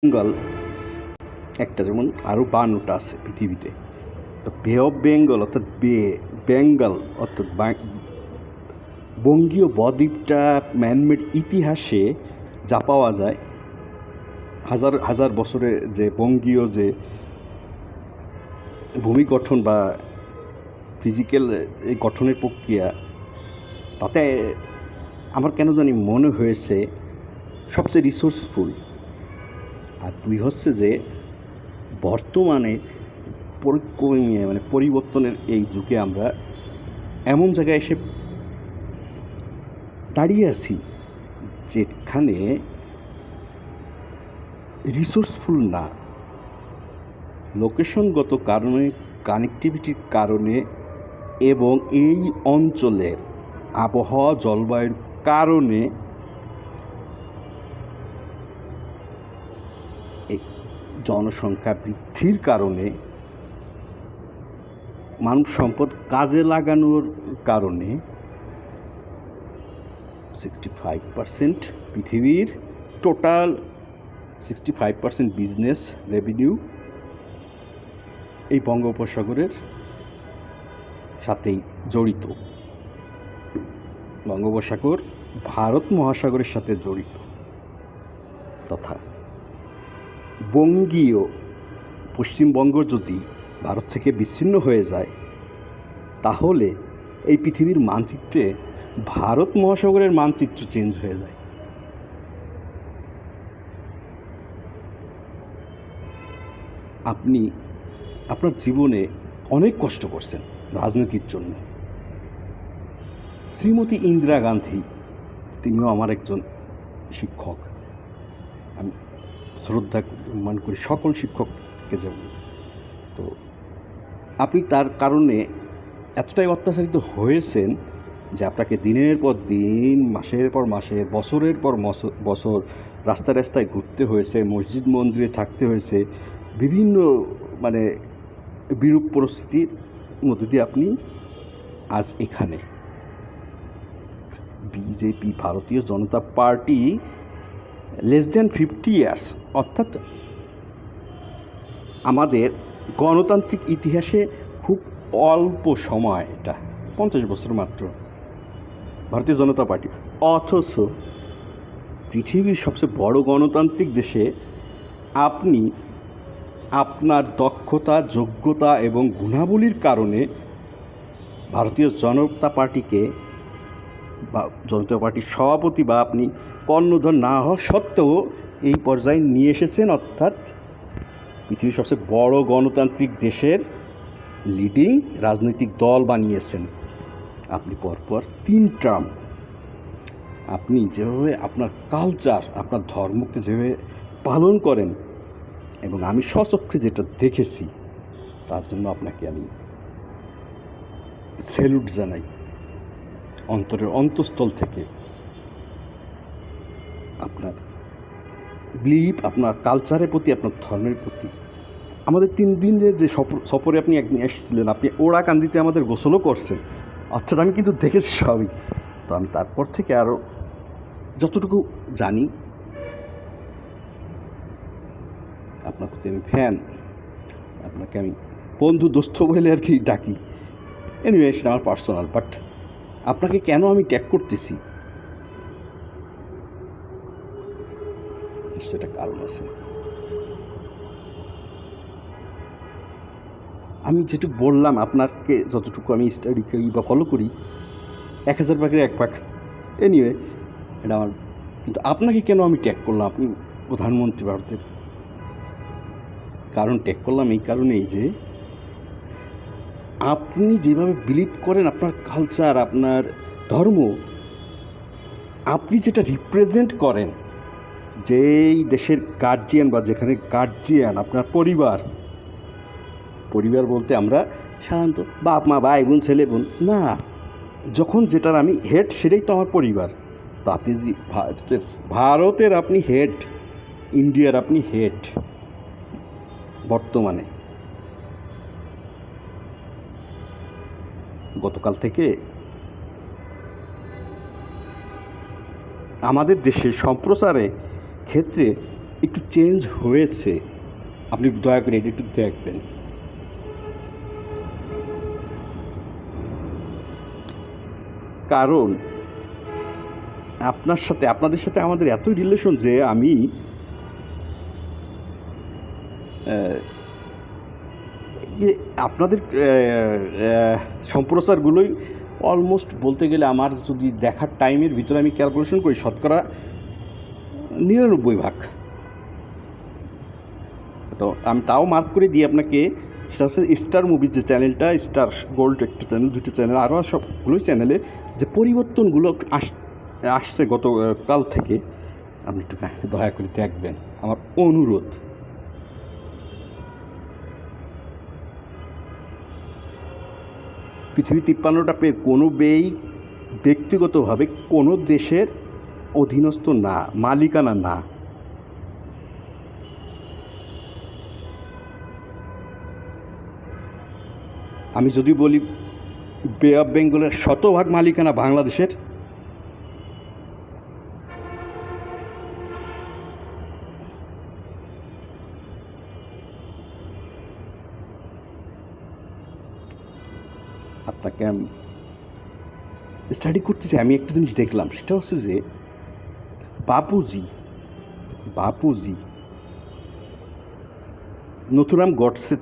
বেঙ্গল একটা, যেমন আরও 52টা আছে পৃথিবীতে। তো বে অফ বেঙ্গল অর্থাৎ বেঙ্গল অর্থাৎ বঙ্গীয় বদ্বীপটা ম্যানমেড ইতিহাসে যা পাওয়া যায়, হাজার হাজার বছরে যে বঙ্গীয় যে ভূমি গঠন বা ফিজিক্যাল এই গঠনের প্রক্রিয়া, তাতে আমার কেন জানি মনে হয়েছে সবচেয়ে রিসোর্সফুল। আর দুই হচ্ছে যে বর্তমানে মানে পরিবর্তনের এই যুগে আমরা এমন জায়গায় এসে দাঁড়িয়ে আছি যেখানে রিসোর্সফুল না, লোকেশনগত কারণে, কানেক্টিভিটির কারণে এবং এই অঞ্চলের আবহাওয়া জলবায়ুর কারণে জনসংখ্যা বৃদ্ধির কারণে, মানব সম্পদ কাজে লাগানোর কারণে 65% পৃথিবীর টোটাল 65% বিজনেস রেভিনিউ এই বঙ্গোপসাগরের সাথেই জড়িত। বঙ্গোপসাগর ভারত মহাসাগরের সাথে জড়িত, তথা বঙ্গীয় পশ্চিমবঙ্গ যদি ভারত থেকে বিচ্ছিন্ন হয়ে যায়, তাহলে এই পৃথিবীর মানচিত্রে ভারত মহাসাগরের মানচিত্র চেঞ্জ হয়ে যায়। আপনি আপনার জীবনে অনেক কষ্ট করছেন রাজনীতির জন্য। শ্রীমতী ইন্দিরা গান্ধী, তিনিও আমার একজন শিক্ষক। আমি শ্রদ্ধা মান করি সকল শিক্ষককে যেমন। তো আপনি তার কারণে এতটাই অত্যাচারিত হয়েছেন যে আপনাকে দিনের পর দিন, মাসের পর মাসে, বছরের পর বছর রাস্তায় রাস্তায় ঘুরতে হয়েছে, মসজিদ মন্দিরে থাকতে হয়েছে, বিভিন্ন মানে বিরূপ পরিস্থিতির মধ্যে দিয়ে আপনি আজ এখানে। বিজেপি, ভারতীয় জনতা পার্টি, লেস দেন 50 ইয়ার্স, অর্থাৎ আমাদের গণতান্ত্রিক ইতিহাসে খুব অল্প সময়, এটা 50 বছর মাত্র ভারতীয় জনতা পার্টি। অথচ পৃথিবীর সবচেয়ে বড় গণতান্ত্রিক দেশে আপনি আপনার দক্ষতা, যোগ্যতা এবং গুণাবলীর কারণে ভারতীয় জনতা পার্টিকে বা জনতা পার্টির সভাপতি বা আপনি কর্ণধার না হওয়া সত্ত্বেও এই পর্যায়ে নিয়ে এসেছেন, অর্থাৎ পৃথিবীর সবচেয়ে বড় গণতান্ত্রিক দেশের লিডিং রাজনৈতিক দল বানিয়েছেন আপনি পরপর 3 টার্ম। আপনি যেভাবে আপনার কালচার, আপনার ধর্মকে যেভাবে পালন করেন এবং আমি স্বচক্ষে যেটা দেখেছি, তার জন্য আপনাকে আমি স্যালুট জানাই অন্তরের অন্তঃস্থল থেকে। আপনার বিলিভ, আপনার কালচারের প্রতি, আপনার ধর্মের প্রতি। আমাদের 3 দিনের যে সফরে আপনি একদিন এসেছিলেন, আপনি ওড়াকান্দিতে আমাদের গোসলও করছেন, অর্থাৎ আমি কিন্তু দেখেছি সবই। তো আমি তারপর থেকে আরও যতটুকু জানি, আপনার প্রতি আমি ফ্যান, আপনাকে আমি বন্ধু, দোস্ত বলে আর কি ডাকি। এনিওয়ে, সেটা আমার পার্সোনাল। বাট আপনাকে কেন আমি ট্যাগ করতেছি, সেটা কারণ আছে। আমি যেটুকু বললাম, আপনাকে যতটুকু আমি স্টাডি করি বা ফলো করি, 1000 ভাগের 1 ভাগ। এনিওয়ে, এটা আমার। কিন্তু আপনাকে কেন আমি ট্যাগ করলাম, আপনি প্রধানমন্ত্রী ভারতের। কারণ ট্যাগ করলাম এই কারণেই যে আপনি যেভাবে বিলিভ করেন, আপনার কালচার, আপনার ধর্ম, আপনি যেটা রিপ্রেজেন্ট করেন, যেই দেশের গার্জিয়ান বা যেখানে গার্জিয়ান আপনার পরিবার বলতে আমরা সাধারণত বাপ মা, ভাই বোন, ছেলে বোন না, যখন যেটার আমি হেড, সেটাই তো আমার পরিবার। তো আপনি যদি ভারতের আপনি হেড, ইন্ডিয়ার আপনি হেড বর্তমানে, গতকাল থেকে আমাদের দেশের সম্প্রচারে ক্ষেত্রে একটু চেঞ্জ হয়েছে, আপনি দয়া করে এটা একটু দেখবেন। কারণ আপনাদের সাথে আমাদের এতই রিলেশন যে আমি যে আপনাদের সম্প্রচারগুলোই অলমোস্ট বলতে গেলে আমার যদি দেখার টাইমের ভিতরে আমি ক্যালকুলেশন করি, শতকরা 99 ভাগ। তো আমি তাও মার্ক করে দিই আপনাকে, সেটা হচ্ছে স্টার মুভিজ যে চ্যানেলটা, স্টার গোল্ড একটা চ্যানেল, দুটো চ্যানেল, আরও সবগুলোই চ্যানেলে যে পরিবর্তনগুলো আসছে গতকাল থেকে, আপনি একটু দয়া করে দেখবেন, আমার অনুরোধ। পৃথিবী 53টা পেয়ে কোনো ব্যক্তিগতভাবে কোনো দেশের অধীনস্থ না, মালিকানা না। আমি যদি বলি বে অফ বেঙ্গলের 100% মালিকানা বাংলাদেশের, আপনাকে আমি স্টাডি করতেছি, আমি একটা জিনিস দেখলাম, সেটা হচ্ছে যে বাপুজি নথুরাম গডসে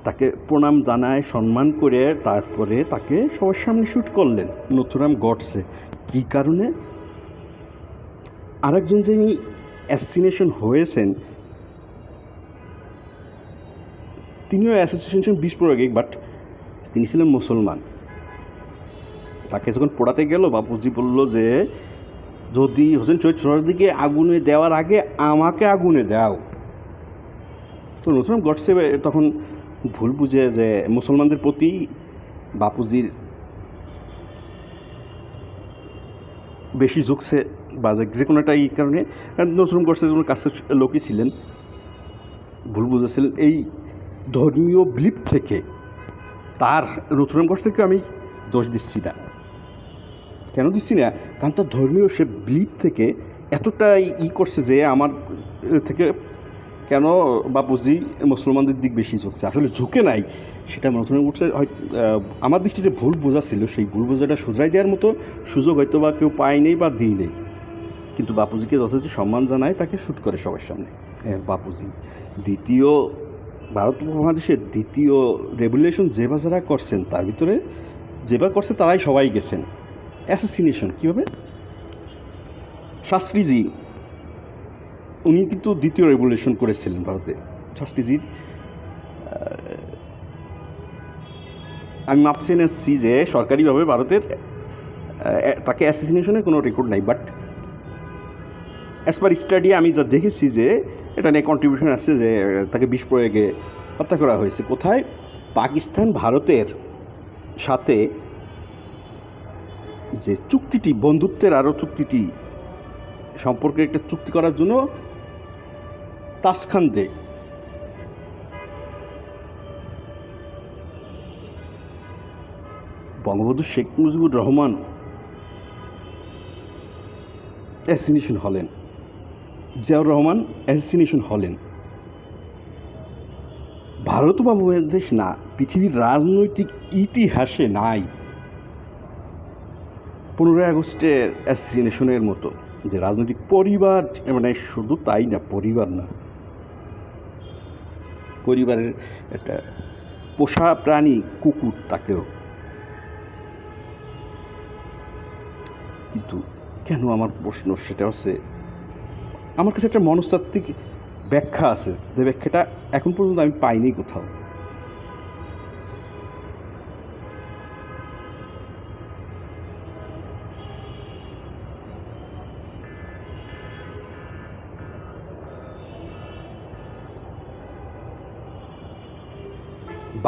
তাকে প্রণাম জানায়, সম্মান করে তারপরে তাকে সবার সামনে শ্যুট করলেন নথুরাম গডসে। কী কারণে? আরেকজন যিনি অ্যাসিনেশন হয়েছেন, তিনিও অ্যাসোসিয়েশন 20 প্রয়োগে, বাট তিনি ছিলেন মুসলমান। তাকে যখন পোড়াতে গেল, বাপুজি বলল যে যদি হোসেন শহীদ সোহরাওয়ার্দীকে আগুনে দেওয়ার আগে আমাকে আগুনে দাও। তো নথুরাম গডসে তখন ভুল বুঝে যে মুসলমানদের প্রতি বাপুজির বেশি ঝুঁকছে, বা যে কোনো একটা এই কারণে নথুরাম গডসে যখন কাছের লোকই ছিলেন, ভুল বুঝেছিলেন এই ধর্মীয় বিলিপ থেকে। তার নথুরাম গডসেকে আমি দোষ দিচ্ছি না। কেন দিচ্ছি না? কারণ তার ধর্মীয় সে বিলিপ থেকে এতটাই করছে যে আমার থেকে কেন বাপুজি মুসলমানদের দিক বেশি ঝুঁকছে। আসলে ঝুঁকে নাই, সেটা নথুরাম গডসে হয়তো আমার দৃষ্টিতে ভুল বোঝা ছিল। সেই ভুল বোঝাটা শুধরাই দেওয়ার মতো সুযোগ হয়তো বা কেউ পায়নি বা দিই নেই, কিন্তু বাপুজিকে যথেষ্ট সম্মান জানায়, তাকে শ্যুট করে সবার সামনে। বাপুজি দ্বিতীয় ভারত উপমহাদেশের দ্বিতীয় রেভলিউশন যেবা যারা করছেন, তার ভিতরে যেবা করছে তারাই সবাই গেছেন। অ্যাসোসিনেশন কীভাবে? শাস্ত্রীজি উনি কিন্তু দ্বিতীয় রেভলিউশন করেছিলেন ভারতে। শাস্ত্রীজি আমি মাপছে এনেছি যে সরকারিভাবে ভারতের তাকে অ্যাসোসিনেশনের কোনো রেকর্ড নাই, বাট অ্যাজ পার স্টাডি আমি যা দেখেছি যে এটা নিয়ে কন্ট্রিবিউশন আসছে যে তাকে 20 প্রয়োগে হত্যা করা হয়েছে। কোথায়? পাকিস্তান ভারতের সাথে যে চুক্তিটি, বন্ধুত্বের আরও চুক্তিটি, সম্পর্কের একটা চুক্তি করার জন্য তাসখান্দে বঙ্গবন্ধু শেখ মুজিবুর রহমান অ্যাসিনেশন হলেন, জিয়াউর রহমান অ্যাসিনেশন হলেন। ভারত বা বাংলাদেশ না, পৃথিবীর রাজনৈতিক ইতিহাসে নাই 15ই আগস্টের অ্যাসিনেশনের মতো যে রাজনৈতিক পরিবার, মানে শুধু তাই না, পরিবার না, পরিবারের একটা পোষা প্রাণী কুকুর, তাকেও। কিন্তু কেন, আমার প্রশ্ন সেটা হচ্ছে, আমার কাছে একটা মনস্তাত্ত্বিক ব্যাখ্যা আছে, যে ব্যাখ্যাটা এখন পর্যন্ত আমি পাইনি কোথাও।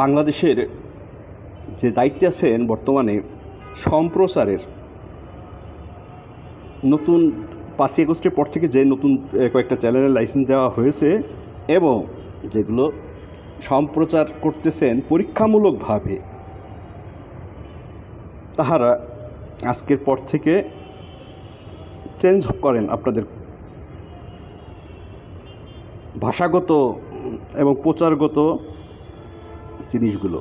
বাংলাদেশের যে দায়িত্বে আছেন বর্তমানে সম্প্রচারের, নতুন 5ই আগস্টের পর থেকে যে নতুন কয়েকটা চ্যানেলের লাইসেন্স দেওয়া হয়েছে এবং যেগুলো সম্প্রচার করতেছেন পরীক্ষামূলকভাবে, তাহারা আজকের পর থেকে চেঞ্জ করেন আপনাদের ভাষাগত এবং প্রচারগত জিনিসগুলো